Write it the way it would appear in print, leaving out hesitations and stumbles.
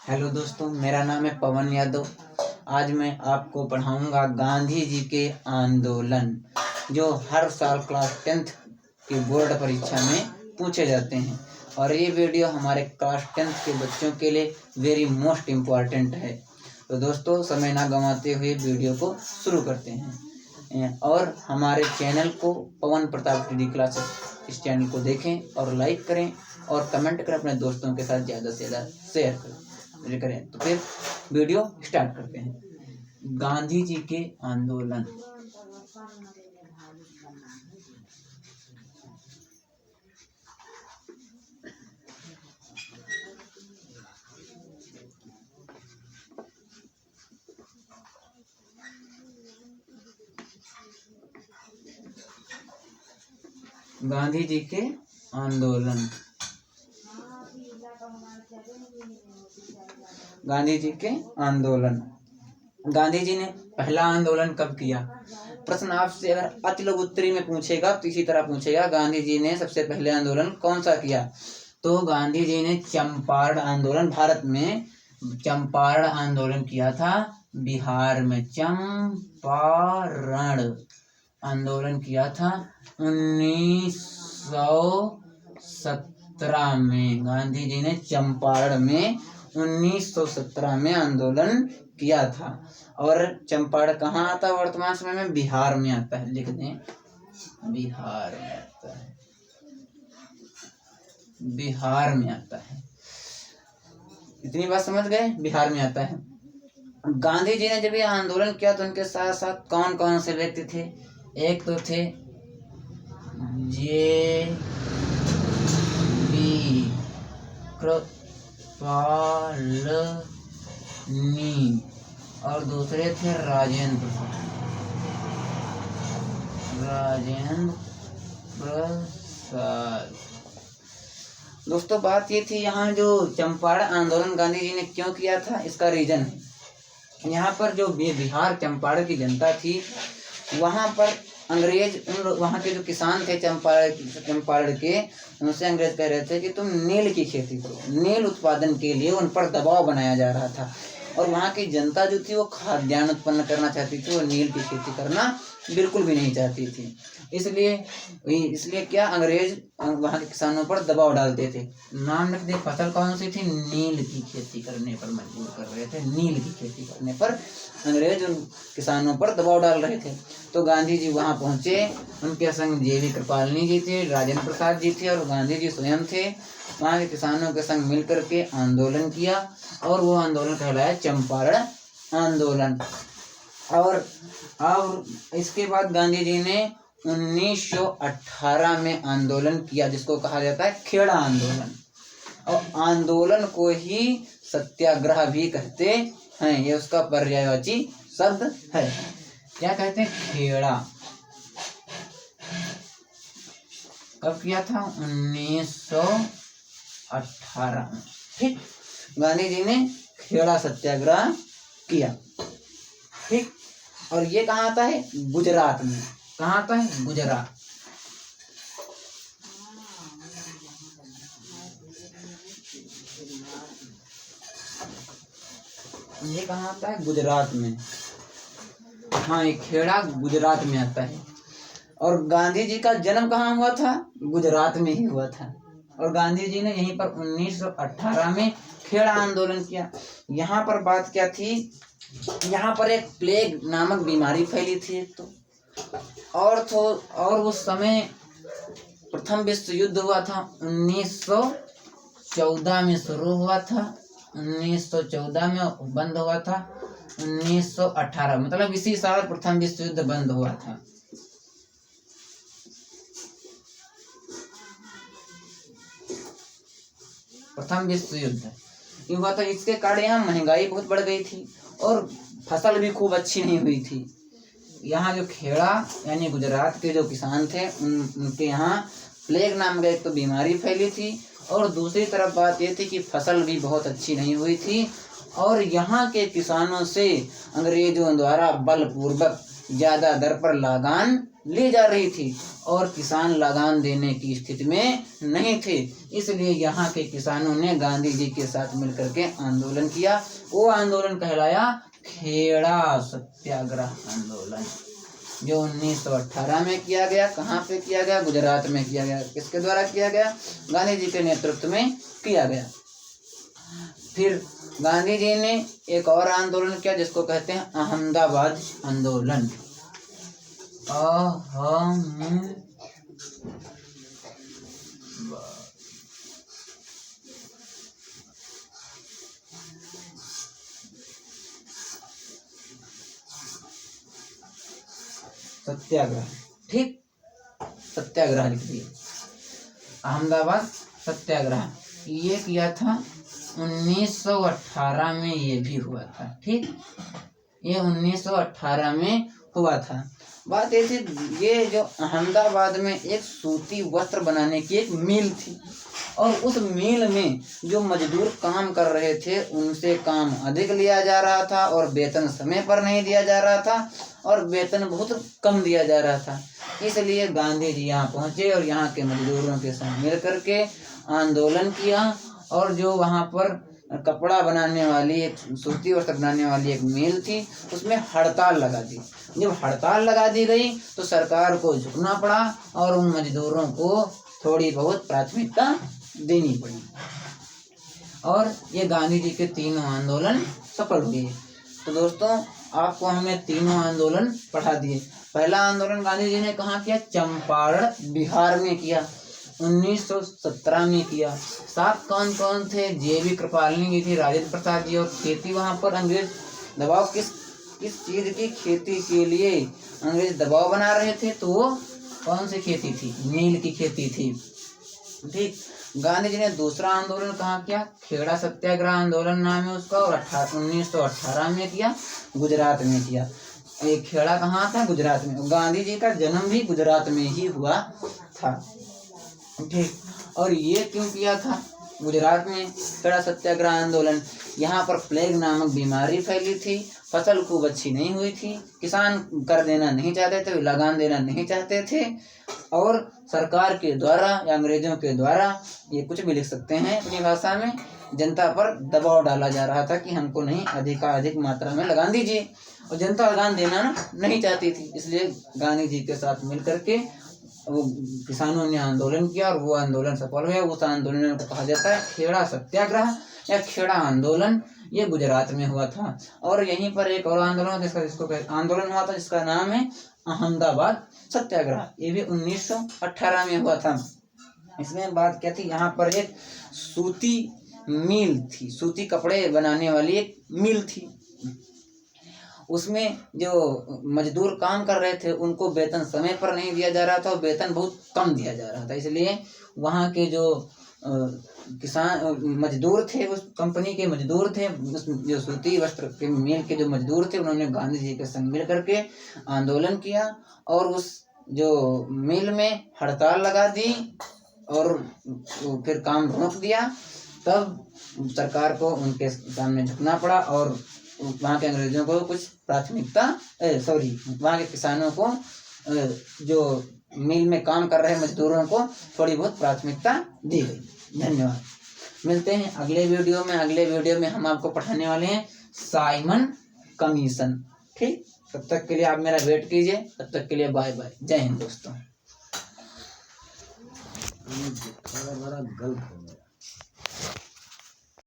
Hello दोस्तों, मेरा नाम है पवन यादव। आज मैं आपको पढ़ाऊंगा गांधी जी के आंदोलन, जो हर साल क्लास 10th की बोर्ड परीक्षा में पूछे जाते हैं। और ये वीडियो हमारे क्लास 10th के बच्चों के लिए वेरी मोस्ट इम्पॉर्टेंट है। तो दोस्तों, समय ना गंवाते हुए वीडियो को शुरू करते हैं। और हमारे चैनल को पवन प्रताप डी क्लासेस, इस चैनल को देखें और लाइक करें और कमेंट करें, अपने दोस्तों के साथ ज़्यादा से ज़्यादा शेयर करें। तो फिर वीडियो स्टार्ट करते हैं। गांधी जी के आंदोलन। गांधी जी के आंदोलन। गांधी जी के आंदोलन। गांधी जी ने पहला आंदोलन कब किया? प्रश्न आपसे अगर अति लघु उत्तरी में पूछेगा तो इसी तरह पूछेगा, गांधी जी ने सबसे पहले आंदोलन कौन सा किया? तो गांधी जी ने चंपारण आंदोलन, भारत में चंपारण आंदोलन किया था। बिहार में चंपारण आंदोलन किया था 1917 में। गांधी जी ने चंपारण में 1917 में आंदोलन किया था। और चंपारण कहाँ आता है? वर्तमान समय में बिहार में आता है। लिख दें, बिहार में आता है। बिहार में आता है। इतनी बात समझ गए? बिहार में आता है। गांधी जी ने जब ये आंदोलन किया तो उनके साथ साथ कौन कौन से व्यक्ति थे? एक तो थे जे.बी. कृपलानी और दूसरे थे राजेंद्र प्रसाद। दोस्तों, बात ये थी, यहाँ जो चंपारण आंदोलन गांधी जी ने क्यों किया था, इसका रीजन है। यहाँ पर जो बिहार चंपारण की जनता थी, वहाँ पर अंग्रेज, वहाँ के जो किसान थे चंपारण के, उनसे अंग्रेज कह रहे थे कि तुम नील की खेती करो। नील उत्पादन के लिए उन पर दबाव बनाया जा रहा था। और वहाँ की जनता जो थी वो खाद्यान्न उत्पन्न करना चाहती थी, वो नील की खेती करना बिल्कुल भी नहीं चाहती थी। इसलिए क्या, अंग्रेज वहाँ के किसानों पर दबाव डालते थे। नाम रख दे, फसल कौन सी थी? नील की खेती करने पर मजबूर कर रहे थे। नील की खेती करने पर अंग्रेज उन किसानों पर दबाव डाल रहे थे। तो गांधी जी वहाँ पहुँचे। उनके संग जे.बी. कृपलानी जी थे, राजेंद्र प्रसाद जी थे और गांधी जी स्वयं थे। वहाँ के किसानों के संग मिलकर के आंदोलन किया और वो आंदोलन कहलाया चंपारण आंदोलन। और इसके बाद गांधी जी ने 1918 में आंदोलन किया, जिसको कहा जाता है खेड़ा आंदोलन। और आंदोलन को ही सत्याग्रह भी कहते हैं। ये उसका पर्यायवाची शब्द है। क्या कहते हैं? खेड़ा। कब किया था? 1918 में। ठीक, गांधी जी ने खेड़ा सत्याग्रह किया। ठीक, और ये कहाँ आता है? गुजरात में। कहाँ आता है? गुजरात। ये कहाँ आता है? गुजरात में। हाँ, ये खेड़ा गुजरात में आता है। और गांधी जी का जन्म कहाँ हुआ था? गुजरात में ही हुआ था। और गांधी जी ने यहीं पर 1918 में खेड़ा आंदोलन किया। यहाँ पर बात क्या थी? यहाँ पर एक प्लेग नामक बीमारी फैली थी एक तो। और उस समय प्रथम विश्व युद्ध हुआ था। 1914 में शुरू हुआ था, 1914 में बंद हुआ था 1918, मतलब इसी साल प्रथम विश्व युद्ध बंद हुआ था। प्रथम विश्व युद्ध ये हुआ था। इसके कारण यहाँ महंगाई बहुत बढ़ गई थी और फसल भी खूब अच्छी नहीं हुई थी। यहाँ जो खेड़ा यानी गुजरात के जो किसान थे, उनके यहाँ प्लेग नाम का एक तो बीमारी फैली थी और दूसरी तरफ बात ये थी कि फसल भी बहुत अच्छी नहीं हुई थी। और यहाँ के किसानों से अंग्रेजों द्वारा बलपूर्वक ज्यादा दर पर लगान ली जा रही थी और किसान लगान देने की स्थिति में नहीं थे। इसलिए यहाँ के किसानों ने गांधी जी के साथ मिलकर के आंदोलन किया। वो आंदोलन कहलाया खेड़ा सत्याग्रह आंदोलन, जो 1918 में किया गया। कहाँ पे किया गया? गुजरात में किया गया। किसके द्वारा किया गया? गांधी जी के नेतृत्व में किया गया। फिर गांधी जी ने एक और आंदोलन किया जिसको कहते हैं अहमदाबाद आंदोलन। सत्याग्रह, ठीक, सत्याग्रह लिख दिए। अहमदाबाद सत्याग्रह ये किया था 1918 में, ये भी हुआ था, ठीक, ये 1918 में हुआ था। बात ये थी, ये जो अहमदाबाद में एक सूती वस्त्र बनाने की एक मिल थी और उस मिल में जो मजदूर काम कर रहे थे उनसे काम अधिक लिया जा रहा था और वेतन समय पर नहीं दिया जा रहा था और वेतन बहुत कम दिया जा रहा था। इसलिए गांधी जी यहाँ पहुँचे और यहाँ के मजदूरों के साथ मिल करके आंदोलन किया और जो वहाँ पर कपड़ा बनाने वाली एक सूती वस्त्र बनाने वाली एक मिल थी उसमें हड़ताल लगा दी। जब हड़ताल लगा दी गई तो सरकार को झुकना पड़ा और उन मजदूरों को थोड़ी बहुत प्राथमिकता देनी पड़ी और ये गांधी जी के तीनों आंदोलन सफल हुए। तो दोस्तों आपको हमने तीनों आंदोलन पढ़ा दिए। पहला आंदोलन गांधी जी ने कहाँ किया? चंपारण बिहार में किया, 1917 में किया। साथ कौन कौन थे? जे.बी. कृपलानी जी थी, राजेंद्र प्रसाद जी। और खेती वहाँ पर अंग्रेज दबाव किस चीज की खेती के लिए अंग्रेज दबाव बना रहे थे? तो वो कौन सी खेती थी? नील की खेती थी, ठीक। गांधी जी ने दूसरा आंदोलन कहाँ किया? खेड़ा सत्याग्रह आंदोलन नाम है उसका और 1918 में किया, गुजरात में किया। ये खेड़ा कहाँ था? गुजरात में। गांधी जी का जन्म भी गुजरात में ही हुआ था, ठीक। और ये क्यों किया था गुजरात में खेड़ा सत्याग्रह आंदोलन? यहाँ पर प्लेग नामक बीमारी फैली थी, फसल खूब अच्छी नहीं हुई थी, किसान कर देना नहीं चाहते थे, लगान देना नहीं चाहते थे और सरकार के द्वारा या अंग्रेजों के द्वारा, ये कुछ भी लिख सकते हैं अपनी भाषा में, जनता पर दबाव डाला जा रहा था कि हमको नहीं अधिक मात्रा में लगान दीजिए और जनता लगान देना नहीं चाहती थी। इसलिए गांधी जी के साथ मिलकर के वो किसानों ने आंदोलन किया और वो आंदोलन सफल हुआ। उस आंदोलन को कहा जाता है खेड़ा सत्याग्रह या खेड़ा आंदोलन। ये गुजरात में हुआ था। और यहीं पर एक और आंदोलन हुआ था जिसका नाम है अहमदाबाद सत्याग्रह। ये भी 1918 में हुआ था। इसमें बात क्या थी? यहाँ पर एक सूती मिल थी, सूती कपड़े बनाने वाली एक मिल थी। उसमें जो मजदूर काम कर रहे थे उनको वेतन समय पर नहीं दिया जा रहा था और वेतन बहुत कम दिया जा रहा था। इसलिए वहाँ के जो किसान मजदूर थे, उस कंपनी के मजदूर थे, उस जो सूती वस्त्र के मिल के जो मजदूर थे, उन्होंने गांधी जी के संग मिल करके आंदोलन किया और उस जो मिल में हड़ताल लगा दी और फिर काम रोक दिया। तब सरकार को उनके सामने झुकना पड़ा और वहाँ के अंग्रेजों को कुछ प्राथमिकता वहाँ के किसानों को जो मिल में काम कर रहे मजदूरों को थोड़ी बहुत प्राथमिकता दी गई। धन्यवाद। मिलते हैं अगले वीडियो में। अगले वीडियो में हम आपको पढ़ाने वाले हैं साइमन कमीशन, ठीक। तब तक के लिए आप मेरा वेट कीजिए। तब तक के लिए बाय बाय। जय हिंद दोस्तों। बड़ा गलत हो गया।